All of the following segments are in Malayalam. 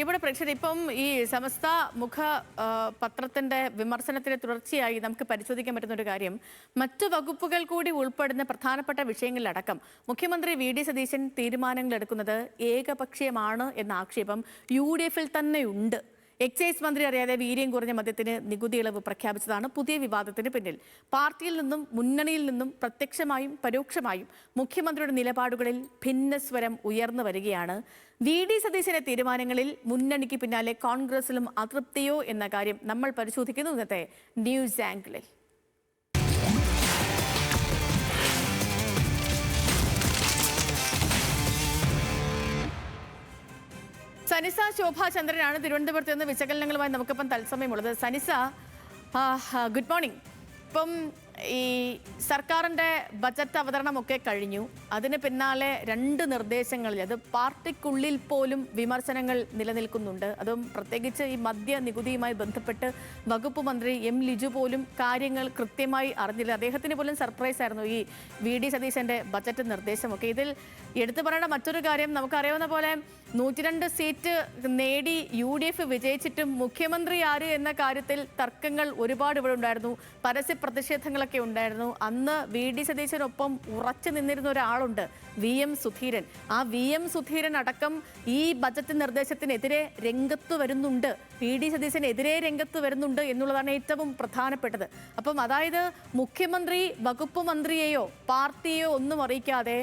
ഇവിടെ പ്രേക്ഷകർ ഇപ്പം ഈ സമസ്ത മുഖ പത്രത്തിന്റെ വിമർശനത്തിന് തുടർച്ചയായി നമുക്ക് പരിശോധിക്കാൻ പറ്റുന്ന ഒരു കാര്യം, മറ്റു വകുപ്പുകൾ കൂടി ഉൾപ്പെടുന്ന പ്രധാനപ്പെട്ട വിഷയങ്ങളിലടക്കം മുഖ്യമന്ത്രി വി.ഡി. സതീശൻ തീരുമാനങ്ങൾ എടുക്കുന്നത് ഏകപക്ഷീയമാണ് എന്ന ആക്ഷേപം UDF-ൽ തന്നെയുണ്ട്. എക്സൈസ് മന്ത്രി അറിയാതെ വീര്യം കുറഞ്ഞ മദ്യത്തിന് നികുതി ഇളവ് പ്രഖ്യാപിച്ചതാണ് പുതിയ വിവാദത്തിന് പിന്നിൽ. പാർട്ടിയിൽ നിന്നും മുന്നണിയിൽ നിന്നും പ്രത്യക്ഷമായും പരോക്ഷമായും മുഖ്യമന്ത്രിയുടെ നിലപാടുകളിൽ ഭിന്നസ്വരം ഉയർന്നു വരികയാണ്. വി.ഡി. സതീശന്റെ തീരുമാനങ്ങളിൽ മുന്നണിക്ക് പിന്നാലെ കോൺഗ്രസിലും അതൃപ്തിയോ എന്ന കാര്യം നമ്മൾ പരിശോധിക്കുന്നു ഇന്നത്തെ ന്യൂസ് ആംഗിളിൽ. സനിസ ശോഭാചന്ദ്രനാണ് തിരുവനന്തപുരത്ത് നിന്ന് വിശകലനങ്ങളുമായി നമുക്കിപ്പം തത്സമയമുള്ളത്. സനിസ, ഗുഡ് മോർണിംഗ്. ഇപ്പം ഈ സർക്കാരിൻ്റെ ബജറ്റ് അവതരണമൊക്കെ കഴിഞ്ഞു. അതിന് പിന്നാലെ 2 നിർദ്ദേശങ്ങളിൽ, അത് പാർട്ടിക്കുള്ളിൽ പോലും വിമർശനങ്ങൾ നിലനിൽക്കുന്നുണ്ട്. അതും പ്രത്യേകിച്ച് ഈ മദ്യ നികുതിയുമായി ബന്ധപ്പെട്ട് വകുപ്പ് മന്ത്രി എം ലിജു പോലും കാര്യങ്ങൾ കൃത്യമായി അറിഞ്ഞില്ല. അദ്ദേഹത്തിന് പോലും സർപ്രൈസ് ആയിരുന്നു ഈ വി.ഡി. സതീശൻ്റെ ബജറ്റ് നിർദ്ദേശമൊക്കെ. ഇതിൽ എടുത്തു പറയേണ്ട മറ്റൊരു കാര്യം, നമുക്കറിയാവുന്ന പോലെ 102 സീറ്റ് നേടി UDF വിജയിച്ചിട്ടും മുഖ്യമന്ത്രി ആര് എന്ന കാര്യത്തിൽ തർക്കങ്ങൾ ഒരുപാട് ഇവിടെ ഉണ്ടായിരുന്നു. പരസ്യ പ്രതിഷേധങ്ങളൊക്കെ ഉണ്ടായിരുന്നു. അന്ന് വി.ഡി. സതീശനൊപ്പം ഉറച്ചു നിന്നിരുന്ന ഒരാളുണ്ട്, VM സുധീരൻ. ആ VM സുധീരൻ അടക്കം ഈ ബജറ്റ് നിർദ്ദേശത്തിനെതിരെ രംഗത്ത് വരുന്നുണ്ട്, വി.ഡി. സതീശനെതിരെ രംഗത്ത് വരുന്നുണ്ട് എന്നുള്ളതാണ് ഏറ്റവും പ്രധാനപ്പെട്ടത്. അപ്പം അതായത് മുഖ്യമന്ത്രി വകുപ്പ് മന്ത്രിയെയോ പാർട്ടിയെയോ ഒന്നും അറിയിക്കാതെ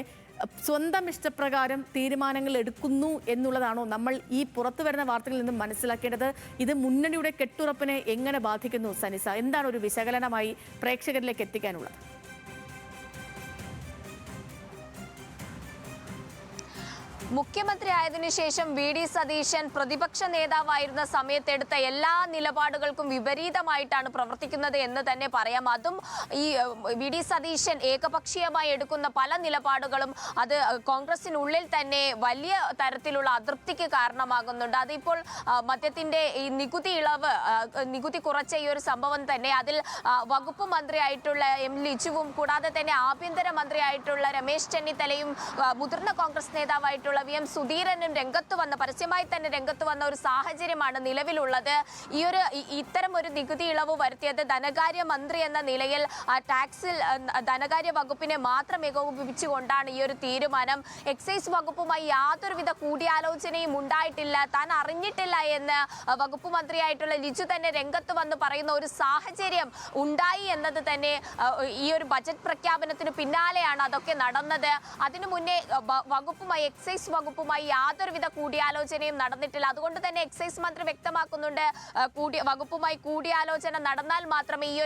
സ്വന്തം ഇഷ്ടപ്രകാരം തീരുമാനങ്ങൾ എടുക്കുന്നു എന്നുള്ളതാണോ നമ്മൾ ഈ പുറത്തു വരുന്ന വാർത്തകളിൽ നിന്നും മനസ്സിലാക്കേണ്ടത്? ഇത് മുന്നണിയുടെ കെട്ടുറപ്പിനെ എങ്ങനെ ബാധിക്കുന്നു സനിസ? എന്താണ് ഒരു വിശകലനമായി പ്രേക്ഷകരിലേക്ക് എത്തിക്കാനുള്ളത്? മുഖ്യമന്ത്രി ആയതിനു ശേഷം വി.ഡി. സതീശൻ പ്രതിപക്ഷ നേതാവായിരുന്ന സമയത്തെടുത്ത എല്ലാ നിലപാടുകൾക്കും വിപരീതമായിട്ടാണ് പ്രവർത്തിക്കുന്നത് എന്ന് തന്നെ പറയാം. അതും ഈ വി.ഡി. സതീശൻ ഏകപക്ഷീയമായി എടുക്കുന്ന പല നിലപാടുകളും അത് കോൺഗ്രസിനുള്ളിൽ തന്നെ വലിയ തരത്തിലുള്ള അതൃപ്തിക്ക് കാരണമാകുന്നുണ്ട്. അതിപ്പോൾ മദ്യത്തിന്റെ ഈ നികുതി കുറച്ച ഈ ഒരു സംഭവം തന്നെ, അതിൽ വകുപ്പ് മന്ത്രിയായിട്ടുള്ള എം ലിജുവും കൂടാതെ തന്നെ ആഭ്യന്തര മന്ത്രിയായിട്ടുള്ള രമേശ് ചെന്നിത്തലയും മുതിർന്ന കോൺഗ്രസ് നേതാവായിട്ടുള്ള VM സുധീരനും പരസ്യമായി തന്നെ രംഗത്ത് വന്ന ഒരു സാഹചര്യമാണ് നിലവിലുള്ളത്. ഇത്തരം ഒരു നികുതി ഇളവ് വരുത്തിയത് ധനകാര്യ മന്ത്രി എന്ന നിലയിൽ ടാക്സിൽ ധനകാര്യ വകുപ്പിനെ മാത്രം ഏകോപിപ്പിച്ചുകൊണ്ടാണ് ഈ ഒരു തീരുമാനം. എക്സൈസ് വകുപ്പുമായി യാതൊരുവിധ കൂടിയാലോചനയും ഉണ്ടായിട്ടില്ല, താൻ അറിഞ്ഞിട്ടില്ല എന്ന് വകുപ്പ് മന്ത്രിയായിട്ടുള്ള ലിജു തന്നെ രംഗത്ത് വന്ന് പറയുന്ന ഒരു സാഹചര്യം ഉണ്ടായി എന്നത് തന്നെ ഈ ഒരു ബജറ്റ് പ്രഖ്യാപനത്തിന് പിന്നാലെയാണ് അതൊക്കെ നടന്നത്. അതിനു മുന്നേ എക്സൈസ് വകുപ്പുമായി യാതൊരുവിധ കൂടിയാലോചനയും നടന്നിട്ടില്ല. അതുകൊണ്ട് തന്നെ എക്സൈസ് മന്ത്രി വ്യക്തമാക്കുന്നുണ്ട്, വകുപ്പുമായി കൂടിയാലോചന നടന്നാൽ മാത്രമേ ഈ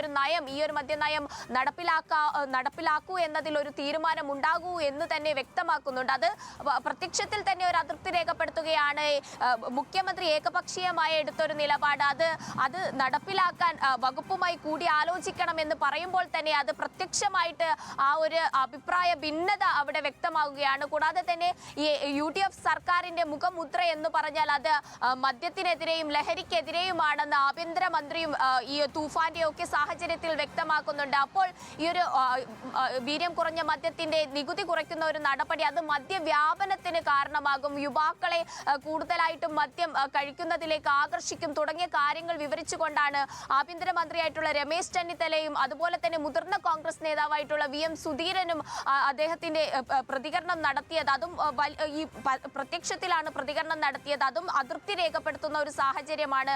ഒരു മദ്യനയം നടപ്പിലാക്കൂ എന്നതിൽ ഒരു തീരുമാനം ഉണ്ടാകൂ എന്ന് തന്നെ വ്യക്തമാക്കുന്നുണ്ട്. അത് പ്രത്യക്ഷത്തിൽ തന്നെ ഒരു അതൃപ്തി രേഖപ്പെടുത്തുകയാണ്. മുഖ്യമന്ത്രി ഏകപക്ഷീയമായി എടുത്തൊരു നിലപാട് അത് നടപ്പിലാക്കാൻ വകുപ്പുമായി കൂടി ആലോചിക്കണമെന്ന് പറയുമ്പോൾ തന്നെ അത് പ്രത്യക്ഷമായിട്ട് ആ ഒരു അഭിപ്രായ ഭിന്നത അവിടെ വ്യക്തമാവുകയാണ്. കൂടാതെ തന്നെ ഈ UDF സർക്കാരിന്റെ മുഖമുദ്ര എന്ന് പറഞ്ഞാൽ അത് മദ്യത്തിനെതിരെയും ലഹരിക്കെതിരെയുമാണെന്ന് ആഭ്യന്തര മന്ത്രിയും ഈ തൂഫാന്റെ ഒക്കെ സാഹചര്യത്തിൽ വ്യക്തമാക്കുന്നുണ്ട്. അപ്പോൾ ഈ ഒരു വീര്യം കുറഞ്ഞ മദ്യത്തിന്റെ നികുതി കുറയ്ക്കുന്ന ഒരു നടപടി അത് മദ്യവ്യാപനത്തിന് കാരണമാകും, യുവാക്കളെ കൂടുതലായിട്ടും മദ്യം കഴിക്കുന്നതിലേക്ക് ആകർഷിക്കും തുടങ്ങിയ കാര്യങ്ങൾ വിവരിച്ചുകൊണ്ടാണ് ആഭ്യന്തര മന്ത്രിയായിട്ടുള്ള രമേശ് ചെന്നിത്തലയും അതുപോലെ തന്നെ മുതിർന്ന കോൺഗ്രസ് നേതാവായിട്ടുള്ള VM സുധീരനും അദ്ദേഹത്തിന്റെ പ്രതികരണം നടത്തിയത്. അതും ഈ പ്രത്യക്ഷത്തിലാണ് പ്രതികരണം നടത്തിയത്. അതും അതൃപ്തി രേഖപ്പെടുത്തുന്ന ഒരു സാഹചര്യമാണ്.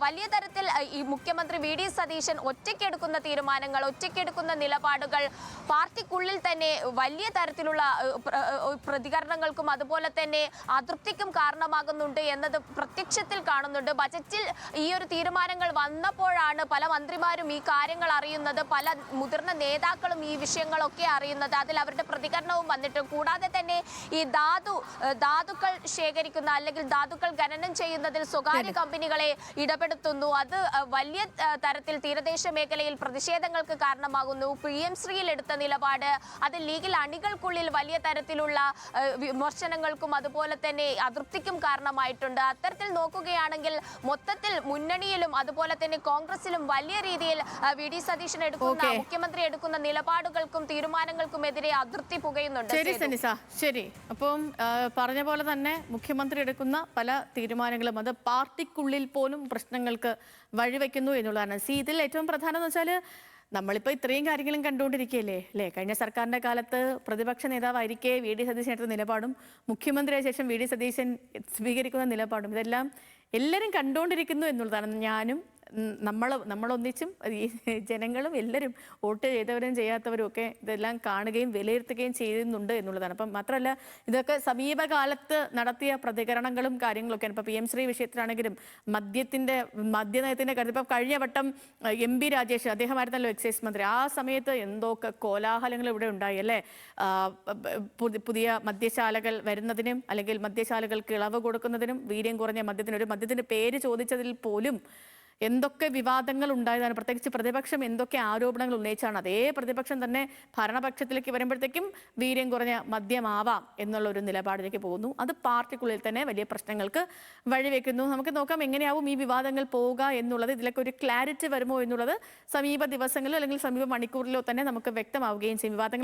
വലിയ തരത്തിൽ ഈ മുഖ്യമന്ത്രി വി.ഡി. സതീശൻ ഒറ്റയ്ക്കെടുക്കുന്ന തീരുമാനങ്ങൾ, ഒറ്റയ്ക്കെടുക്കുന്ന നിലപാടുകൾ പാർട്ടിക്കുള്ളിൽ തന്നെ വലിയ തരത്തിലുള്ള പ്രതികരണങ്ങൾക്കും അതുപോലെ തന്നെ അതൃപ്തിക്കും കാരണമാകുന്നുണ്ട് എന്നത് പ്രത്യക്ഷത്തിൽ കാണുന്നുണ്ട്. ബജറ്റിൽ ഈ ഒരു തീരുമാനങ്ങൾ വന്നപ്പോഴാണ് പല മന്ത്രിമാരും ഈ കാര്യങ്ങൾ അറിയുന്നത്, പല മുതിർന്ന നേതാക്കളും ഈ വിഷയങ്ങളൊക്കെ അറിയുന്നത്. അതിൽ അവരുടെ പ്രതികരണവും വന്നിട്ട്, കൂടാതെ തന്നെ ഈ ധാതുക്കൾ ശേഖരിക്കുന്ന അല്ലെങ്കിൽ ധാതുക്കൾ ഖനനം ചെയ്യുന്നതിൽ സ്വകാര്യ കമ്പനികളെ ഇടപെടുത്തുന്നു. അത് വലിയ തരത്തിൽ തീരദേശ മേഖലയിൽ പ്രതിഷേധങ്ങൾക്ക് കാരണമാകുന്നു. PM ശ്രീയിൽ എടുത്ത നിലപാട് അത് ലീഗിൽ അണികൾക്കുള്ളിൽ വലിയ തരത്തിലുള്ള വിമർശനങ്ങൾക്കും അതുപോലെ തന്നെ അതൃപ്തിക്കും കാരണമായിട്ടുണ്ട്. അത്തരത്തിൽ നോക്കുകയാണെങ്കിൽ മൊത്തത്തിൽ മുന്നണിയിലും അതുപോലെ തന്നെ കോൺഗ്രസിലും വലിയ രീതിയിൽ വി.ഡി. സതീശൻ എടുക്കുന്ന മുഖ്യമന്ത്രി എടുക്കുന്ന നിലപാടുകൾക്കും തീരുമാനങ്ങൾക്കും എതിരെ അതൃപ്തി പുകയുന്നുണ്ട്. ശരി. അപ്പം പറഞ്ഞ പോലെ തന്നെ മുഖ്യമന്ത്രി എടുക്കുന്ന പല തീരുമാനങ്ങളും അത് പാർട്ടിക്കുള്ളിൽ പോലും പ്രശ്നങ്ങൾക്ക് വഴിവെക്കുന്നു എന്നുള്ളതാണ്. ഇതിൽ ഏറ്റവും പ്രധാനം എന്ന് വെച്ചാൽ നമ്മളിപ്പോൾ ഇത്രയും കാര്യങ്ങളും കണ്ടുകൊണ്ടിരിക്കുകയല്ലേ അല്ലേ? കഴിഞ്ഞ സർക്കാരിൻ്റെ കാലത്ത് പ്രതിപക്ഷ നേതാവായിരിക്കെ വി ഡി സതീശൻ എടുത്ത നിലപാടും മുഖ്യമന്ത്രിയായ ശേഷം വി ഡി സതീശൻ സ്വീകരിക്കുന്ന നിലപാടും ഇതെല്ലാം എല്ലാവരും കണ്ടുകൊണ്ടിരിക്കുന്നു എന്നുള്ളതാണ്. ഞാനും നമ്മളൊന്നിച്ചും ഈ ജനങ്ങളും എല്ലാവരും വോട്ട് ചെയ്തവരും ചെയ്യാത്തവരും ഒക്കെ ഇതെല്ലാം കാണുകയും വിലയിരുത്തുകയും ചെയ്യുന്നുണ്ട് എന്നുള്ളതാണ്. അപ്പം മാത്രമല്ല ഇതൊക്കെ സമീപകാലത്ത് നടത്തിയ പ്രതികരണങ്ങളും കാര്യങ്ങളൊക്കെയാണ്. ഇപ്പോൾ PM ശ്രീ വിഷയത്തിലാണെങ്കിലും മദ്യനയത്തിൻ്റെ കാര്യത്തിൽ ഇപ്പം കഴിഞ്ഞ വട്ടം MP രാജേഷ് അദ്ദേഹമായിരുന്നല്ലോ എക്സൈസ് മന്ത്രി. ആ സമയത്ത് എന്തൊക്കെ കോലാഹലങ്ങൾ ഇവിടെ ഉണ്ടായി അല്ലേ? പുതിയ മദ്യശാലകൾ വരുന്നതിനും അല്ലെങ്കിൽ മദ്യശാലകൾക്ക് ഇളവ് കൊടുക്കുന്നതിനും വീര്യം കുറഞ്ഞ മദ്യത്തിൻ്റെ പേര് ചോദിച്ചതിൽ പോലും എന്തൊക്കെ വിവാദങ്ങൾ ഉണ്ടായതാണ്. പ്രത്യേകിച്ച് പ്രതിപക്ഷം എന്തൊക്കെ ആരോപണങ്ങൾ ഉന്നയിച്ചാണ്. അതേ പ്രതിപക്ഷം തന്നെ ഭരണപക്ഷത്തിലേക്ക് വരുമ്പോഴത്തേക്കും വീര്യം കുറഞ്ഞ മദ്യമാവാം എന്നുള്ള ഒരു നിലപാടിലേക്ക് പോകുന്നു. അത് പാർട്ടിക്കുള്ളിൽ തന്നെ വലിയ പ്രശ്നങ്ങൾക്ക് വഴിവെക്കുന്നു. നമുക്ക് നോക്കാം എങ്ങനെയാവും ഈ വിവാദങ്ങൾ പോവുക എന്നുള്ളത്. ഇതിലൊക്കെ ഒരു ക്ലാരിറ്റി വരുമോ എന്നുള്ളത് സമീപ ദിവസങ്ങളിലോ അല്ലെങ്കിൽ സമീപ മണിക്കൂറിലോ തന്നെ നമുക്ക് വ്യക്തമാവുകയും ചെയ്യും. വിവാദങ്ങൾ